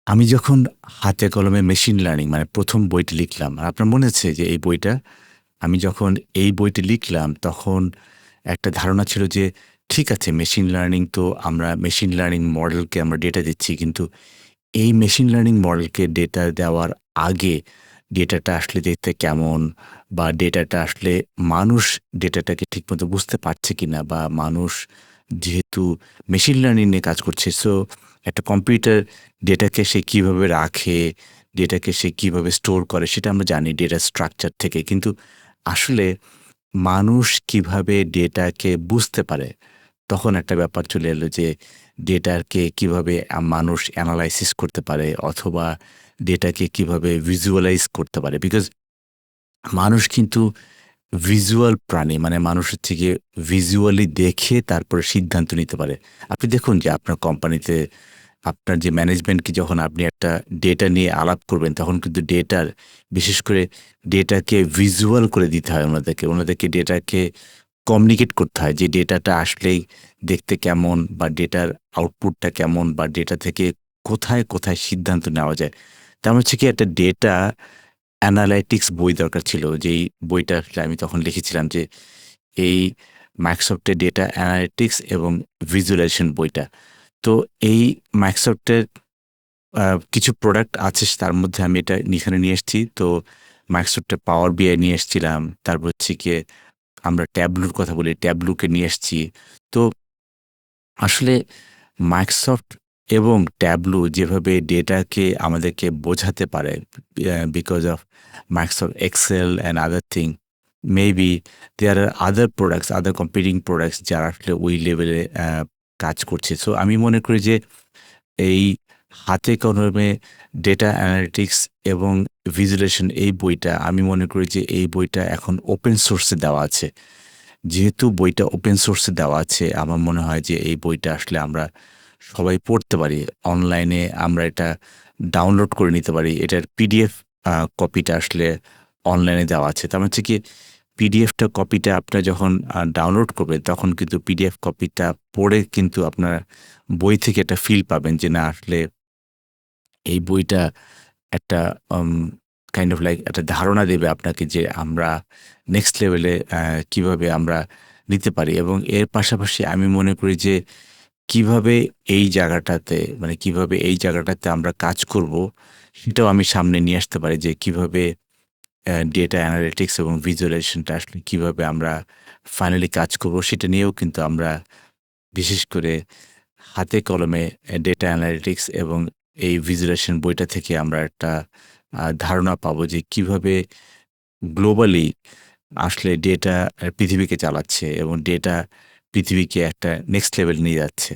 আমি যখন হাতে কলমে মেশিন লার্নিং মানে ১ম বইটি লিখলাম, আর আপনার মনে আছে যে এই বইটা আমি যখন এই বইটি লিখলাম তখন একটা ধারণা ছিল যে ঠিক আছে মেশিন লার্নিং তো আমরা মেশিন লার্নিং মডেলকে আমরা ডেটা দিচ্ছি। কিন্তু এই মেশিন লার্নিং মডেলকে ডেটা দেওয়ার আগে ডেটাটা আসলে দেখতে কেমন বা ডেটাটা আসলে মানুষ ডেটাটাকে ঠিকমতো বুঝতে পারছে কিনা বা মানুষ যেহেতু মেশিন লার্নিং নিয়ে কাজ করছে সো একটা কম্পিউটার ডেটাকে সে কিভাবে রাখে, ডেটাকে সে কিভাবে স্টোর করে সেটা আমরা জানি ডেটা স্ট্রাকচার থেকে। কিন্তু আসলে মানুষ কিভাবে ডেটাকে বুঝতে পারে, তখন একটা ব্যাপার চলে এলো যে ডেটাকে কিভাবে মানুষ অ্যানালাইসিস করতে পারে অথবা ডেটাকে কিভাবে ভিজুয়ালাইজ করতে পারে। বিকজ মানুষ কিন্তু ভিজুয়াল প্রাণী। মানে মানুষ হচ্ছে গিয়ে ভিজুয়ালি দেখে তারপরে সিদ্ধান্ত নিতে পারে। আপনি দেখুন যে আপনার কোম্পানিতে আপনার যে ম্যানেজমেন্টকে যখন আপনি একটা ডেটা নিয়ে আলাপ করবেন, তখন কিন্তু ডেটার বিশেষ করে ডেটাকে ভিজুয়াল করে দিতে হয় ওনাদেরকে। ওনাদেরকে ডেটাকে কমিউনিকেট করতে হয় যে ডেটাটা আসলেই দেখতে কেমন বা ডেটার আউটপুটটা কেমন বা ডেটা থেকে কোথায়, কোথায় সিদ্ধান্ত নেওয়া যায়। তার মানে হচ্ছে কি একটা ডেটা অ্যানালাইটিক্স বই দরকার ছিল। যেই বইটা আসলে আমি তখন লিখেছিলাম যে এই মাইক্রোসফটের ডেটা অ্যানালিটিক্স এবং ভিজুয়ালাইজেশন বইটা। তো এই মাইক্রোসফটের কিছু প্রোডাক্ট আছে তার মধ্যে আমি এটা এখানে নিয়ে এসেছি। তো মাইক্রোসফটের পাওয়ার বিআই নিয়ে এসেছিলাম। তারপর হচ্ছে গিয়ে আমরা ট্যাবলুর কথা বলি, ট্যাবলুকে নিয়ে এসেছি। তো আসলে মাইক্রোসফট এবং ট্যাবলু যেভাবে ডেটাকে আমাদেরকে বোঝাতে পারে because of Microsoft Excel and other thing maybe there are other products other competing products যারা আসলে ওই লেভেলে কাজ করছে। সো আমি মনে করি যে এই হাতে কলমে ডেটা অ্যানালিটিক্স এবং ভিজুয়ালাইজেশন এই বইটা আমি মনে করি যে এই বইটা এখন ওপেন সোর্সে দেওয়া আছে। যেহেতু বইটা ওপেন সোর্সে দেওয়া আছে, আমার মনে হয় যে এই বইটা আসলে আমরা সবাই পড়তে পারি। অনলাইনে আমরা এটা ডাউনলোড করে নিতে পারি। এটার পিডিএফ কপিটা আসলে অনলাইনে দেওয়া আছে। তার মানে হচ্ছে কি পিডিএফটা কপিটা আপনারা যখন ডাউনলোড করবেন, তখন কিন্তু পিডিএফ কপিটা পড়ে কিন্তু আপনারা বই থেকে একটা ফিল পাবেন যে না আসলে এই বইটা একটা আম কাইন্ড অফ লাইক একটা ধারণা দেবে আপনাকে যে আমরা নেক্সট লেভেলে কিভাবে আমরা নিতে পারি। এবং এর পাশাপাশি আমি মনে করি যে কিভাবে এই জায়গাটাতে মানে কিভাবে এই জায়গাটাতে আমরা কাজ করব, সেটাও আমি সামনে নিয়ে আসতে পারি যে কিভাবে ডেটা অ্যানালিটিক্স এবং ভিজুয়ালাইজেশনটা আসলে কিভাবে আমরা ফাইনালি কাজ করব, সেটা নিয়েও কিন্তু আমরা বিশেষ করে হাতে কলমে ডেটা অ্যানালিটিক্স এবং এই ভিজুয়ালাইজেশন বইটা থেকে আমরা একটা ধারণা পাবো যে কিভাবে গ্লোবালি আসলে ডেটা পৃথিবীকে চালাচ্ছে এবং ডেটা পৃথিবীকে একটা নেক্সট লেভেল নিয়ে যাচ্ছে।